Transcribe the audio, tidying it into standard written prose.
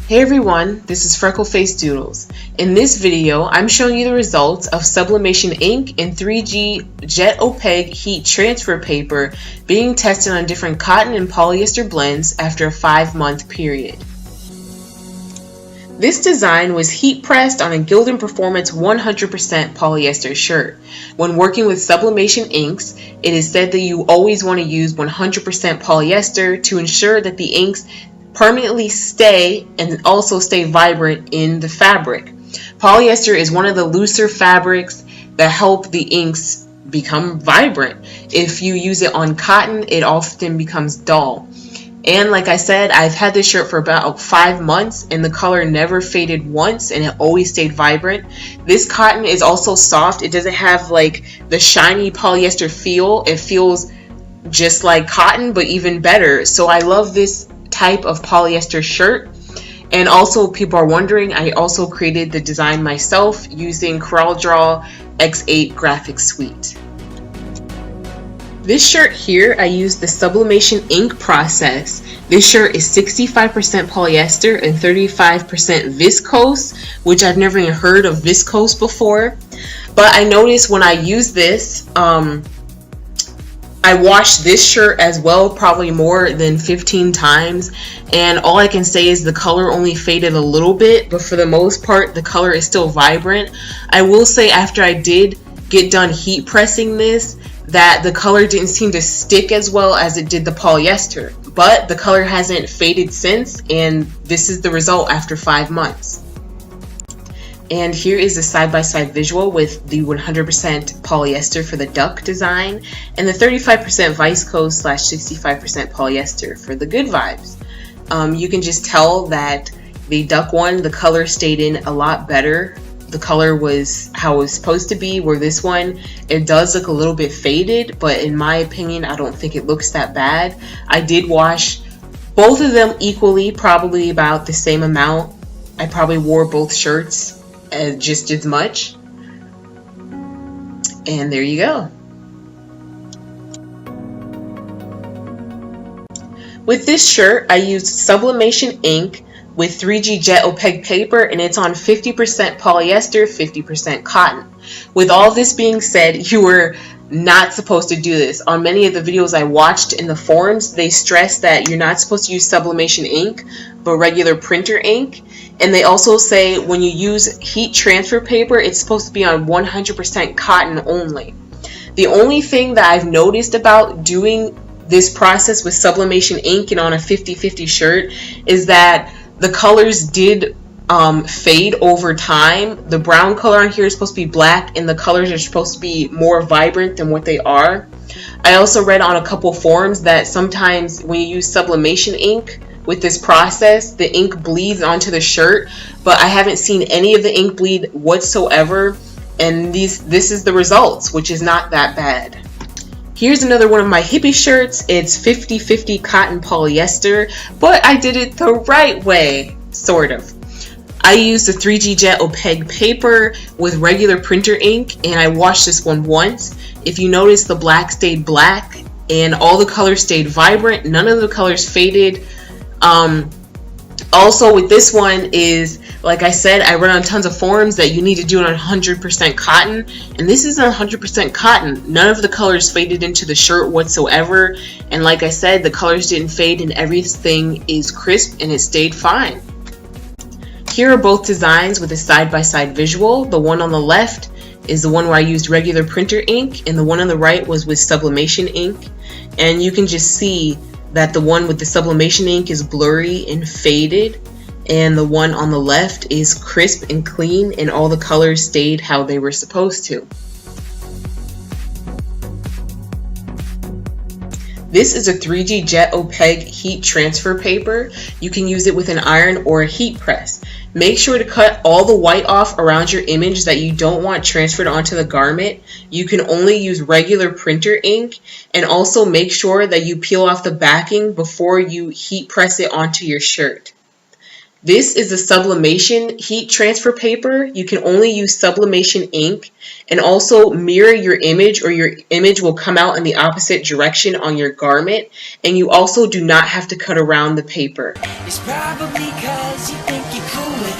Hey everyone, this is Freckle-Faced Doodles. In this video, I'm showing you the results of Sublimation Ink and 3G Jet Opaque heat transfer paper being tested on different cotton and polyester blends after a 5-month period. This design was heat pressed on a Gildan Performance 100% polyester shirt. When working with sublimation inks, it is said that you always want to use 100% polyester to ensure that the inks permanently stay and also stay vibrant in the fabric. Polyester is one of the looser fabrics that help the inks become vibrant. If you use it on cotton, it often becomes dull. And like I said, I've had this shirt for about 5 months and the color never faded once and it always stayed vibrant. This cotton is also soft. It doesn't have like the shiny polyester feel. It feels just like cotton, but even better. So I love this type of polyester shirt. And also, people are wondering, I also created the design myself using CorelDRAW X8 graphic suite. This shirt here, I used the Sublimation Ink process. This shirt is 65% polyester and 35% viscose, which I've never even heard of viscose before. But I noticed when I use this, I washed this shirt as well, probably more than 15 times, and all I can say is the color only faded a little bit, but for the most part the color is still vibrant. I will say after I did get done heat pressing this, that the color didn't seem to stick as well as it did the polyester, but the color hasn't faded since, and this is the result after 5 months. And here is a side-by-side visual with the 100% polyester for the duck design and the 35% viscose / 65% polyester for the good vibes. You can just tell that the duck one, the color stayed in a lot better. The color was how it was supposed to be, where this one, it does look a little bit faded, but in my opinion, I don't think it looks that bad. I did wash both of them equally, probably about the same amount. I probably wore both shirts just as much, and there you go. With this shirt, I used Sublimation Ink with 3G Jet Opaque paper, and it's on 50% polyester, 50% cotton. With all this being said, you were not supposed to do this. On many of the videos I watched in the forums, they stress that you're not supposed to use sublimation ink, but regular printer ink. And they also say when you use heat transfer paper, it's supposed to be on 100% cotton only. The only thing that I've noticed about doing this process with sublimation ink and on a 50-50 shirt is that the colors did fade over time. The brown color on here is supposed to be black, and the colors are supposed to be more vibrant than what they are. I also read on a couple forums that sometimes when you use sublimation ink with this process, the ink bleeds onto the shirt, but I haven't seen any of the ink bleed whatsoever, and this is the results, which is not that bad. Here's another one of my hippie shirts. It's 50-50 cotton polyester, but I did it the right way, sort of. I used the 3G Jet Opaque paper with regular printer ink, and I washed this one once. If you notice, the black stayed black and all the colors stayed vibrant. None of the colors faded. Also with this one is, like I said, I read on tons of forums that you need to do it on 100% cotton, and this is on 100% cotton. None of the colors faded into the shirt whatsoever, and like I said, the colors didn't fade and everything is crisp and it stayed fine. Here are both designs with a side-by-side visual. The one on the left is the one where I used regular printer ink, and the one on the right was with sublimation ink, and you can just see that the one with the sublimation ink is blurry and faded, and the one on the left is crisp and clean, and all the colors stayed how they were supposed to. This is a 3G Jet Opaque heat transfer paper. You can use it with an iron or a heat press. Make sure to cut all the white off around your image that you don't want transferred onto the garment. You can only use regular printer ink, and also make sure that you peel off the backing before you heat press it onto your shirt. This is a sublimation heat transfer paper. You can only use sublimation ink, and also mirror your image, or your image will come out in the opposite direction on your garment, and you also do not have to cut around the paper. It's probably 'cause you think you're cool with